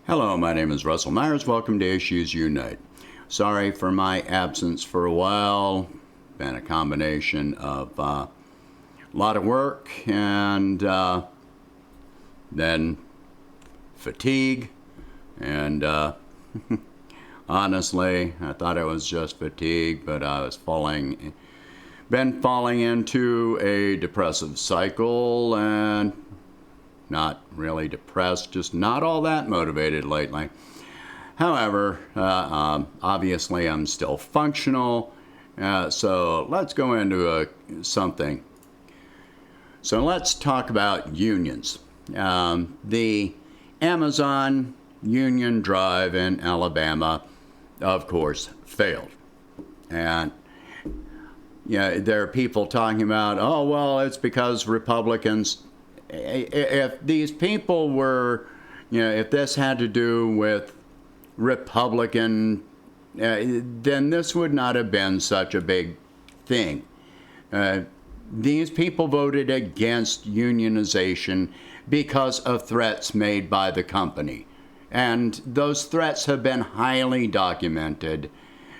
Hello, my name is Russell Myers. Welcome to Issues Unite. Sorry for my absence for a while. Been a combination of a lot of work and then fatigue. And honestly, I thought it was just fatigue, but I was been falling into a depressive cycle and not really depressed, just not all that motivated lately. However, obviously I'm still functional, so let's go into something. So let's talk about unions. The Amazon union drive in Alabama, of course, failed. And there are people talking about, oh, well, it's because Republicans. If these people were, if this had to do with Republican, then this would not have been such a big thing. These people voted against unionization because of threats made by the company. And those threats have been highly documented.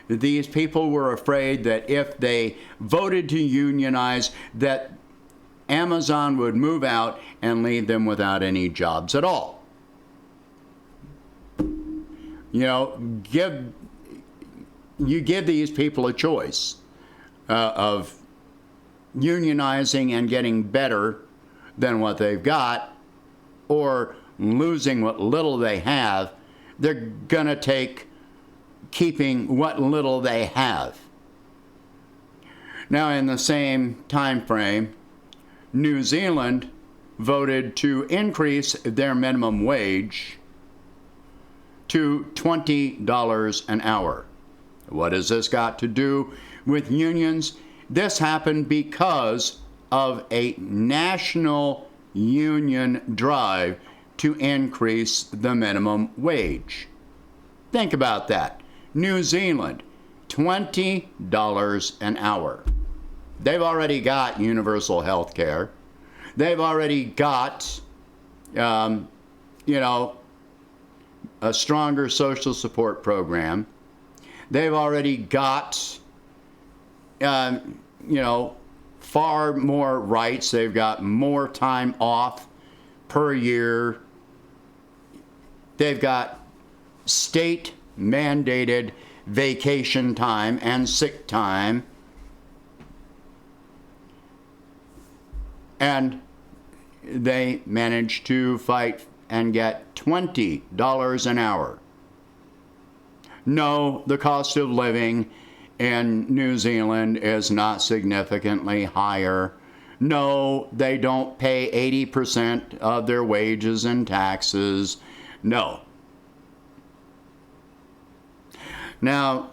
These people were afraid that if they voted to unionize, that Amazon would move out and leave them without any jobs at all. Give these people a choice of unionizing and getting better than what they've got, or losing what little they have. They're gonna take keeping what little they have. Now, in the same time frame, New Zealand voted to increase their minimum wage to $20 an hour. What has this got to do with unions? This happened because of a national union drive to increase the minimum wage. Think about that. New Zealand, $20 an hour. They've already got universal health care. They've already got, a stronger social support program. They've already got, far more rights. They've got more time off per year. They've got state-mandated vacation time and sick time. And they managed to fight and get $20 an hour. No, the cost of living in New Zealand is not significantly higher. No, they don't pay 80% of their wages in taxes. No. Now,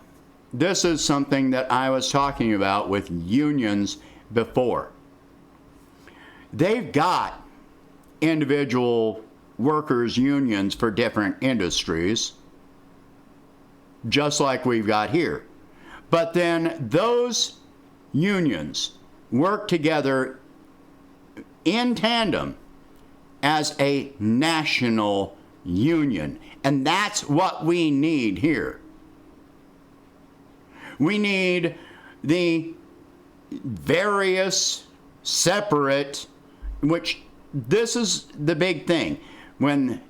this is something that I was talking about with unions before. They've got individual workers' unions for different industries, just like we've got here. But then those unions work together in tandem as a national union. And that's what we need here. We need the various separate, which this is the big thing. When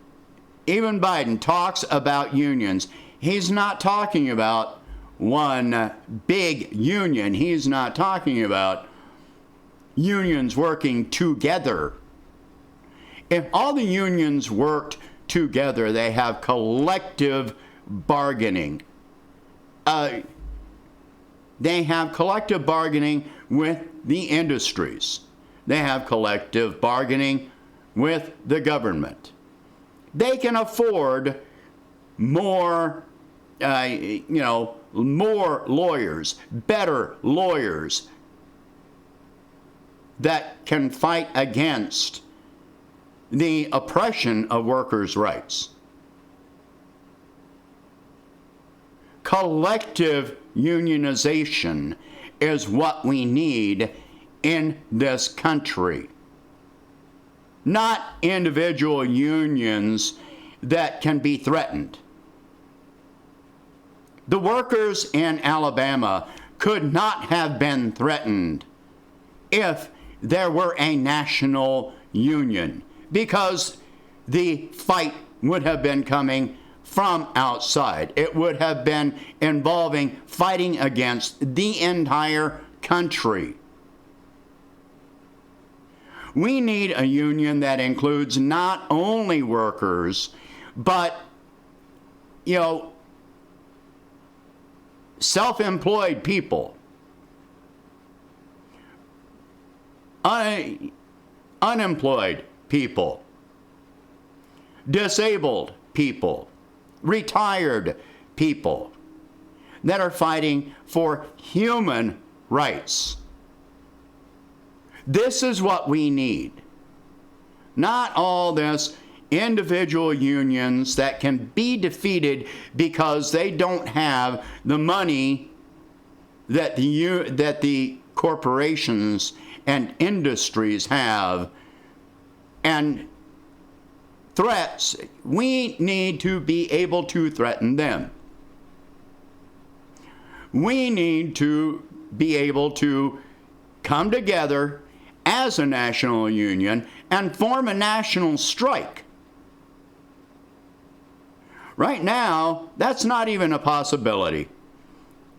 even Biden talks about unions, he's not talking about one big union. He's not talking about unions working together. If all the unions worked together, they have collective bargaining. They have collective bargaining with the industries. They have collective bargaining with the government. They can afford more, more lawyers, better lawyers that can fight against the oppression of workers' rights. Collective unionization is what we need in this country. Not individual unions that can be threatened. The workers in Alabama could not have been threatened if there were a national union, because the fight would have been coming from outside. It would have been involving fighting against the entire country. We need a union that includes not only workers, but, self-employed people, unemployed people, disabled people, retired people that are fighting for human rights. This is what we need. Not all this individual unions that can be defeated because they don't have the money that the corporations and industries have, and threats. We need to be able to threaten them. We need to be able to come together as a national union and form a national strike. Right now, that's not even a possibility.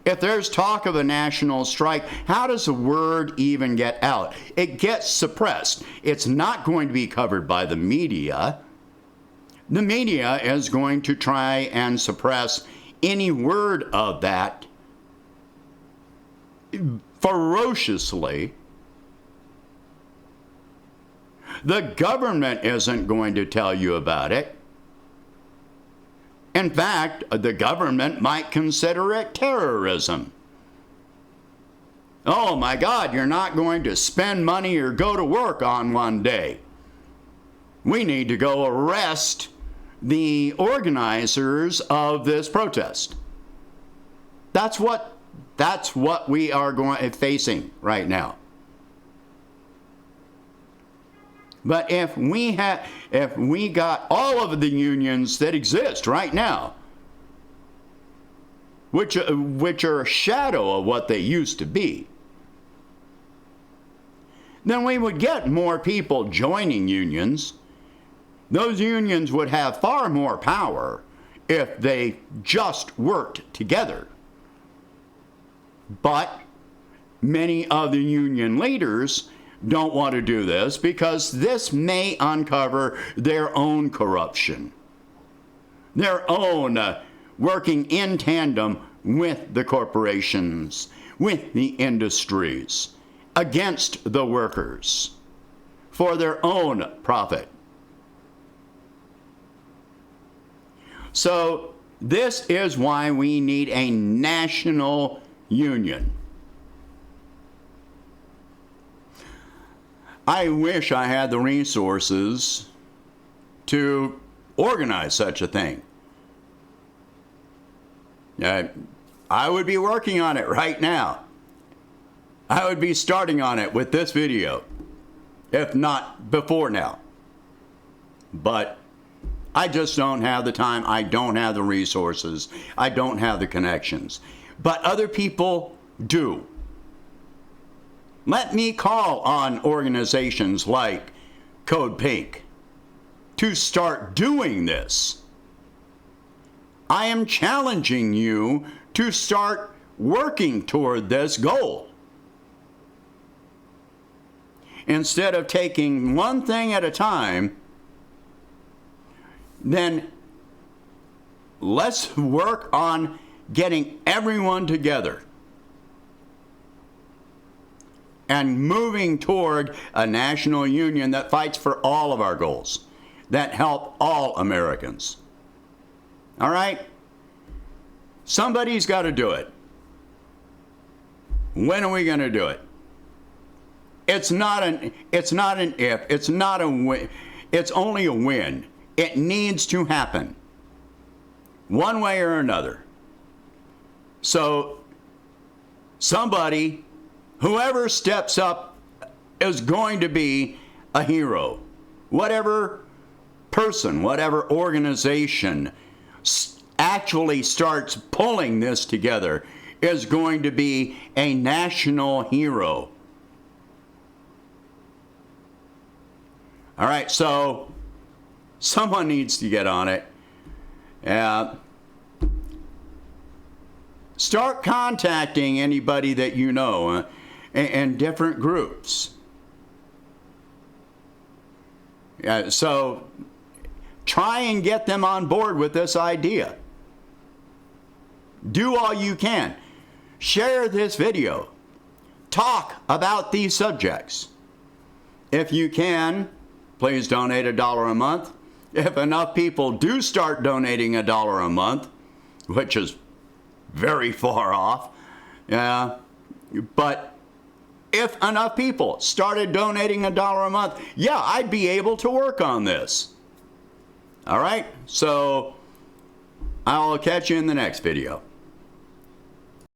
If there's talk of a national strike, how does the word even get out? It gets suppressed. It's not going to be covered by the media. The media is going to try and suppress any word of that ferociously. The government isn't going to tell you about it. In fact, the government might consider it terrorism. Oh my God, you're not going to spend money or go to work on one day. We need to go arrest the organizers of this protest. That's what we are facing right now. But if we got all of the unions that exist right now, which are a shadow of what they used to be, then we would get more people joining unions. Those unions would have far more power if they just worked together. But many of the union leaders don't want to do this because this may uncover their own corruption, their own working in tandem with the corporations, with the industries, against the workers, for their own profit. So this is why we need a national union. I wish I had the resources to organize such a thing. I would be working on it right now. I would be starting on it with this video, if not before now. But I just don't have the time. I don't have the resources. I don't have the connections. But other people do. Let me call on organizations like Code Pink to start doing this. I am challenging you to start working toward this goal. Instead of taking one thing at a time, then let's work on getting everyone together and moving toward a national union that fights for all of our goals, that help all Americans. All right? Somebody's got to do it. When are we going to do it? It's not an if, it's not a win, it's only a win. It needs to happen, one way or another. So somebody, whoever steps up, is going to be a hero. Whatever person, whatever organization actually starts pulling this together is going to be a national hero. All right, so someone needs to get on it. Start contacting anybody that you know in different groups. So try and get them on board with this idea. Do all you can. Share this video. Talk about these subjects. If you can, please donate $1 a month. If enough people do start donating $1 a month, which is very far off, but if enough people started donating $1 a month, yeah, I'd be able to work on this. All right, so I'll catch you in the next video.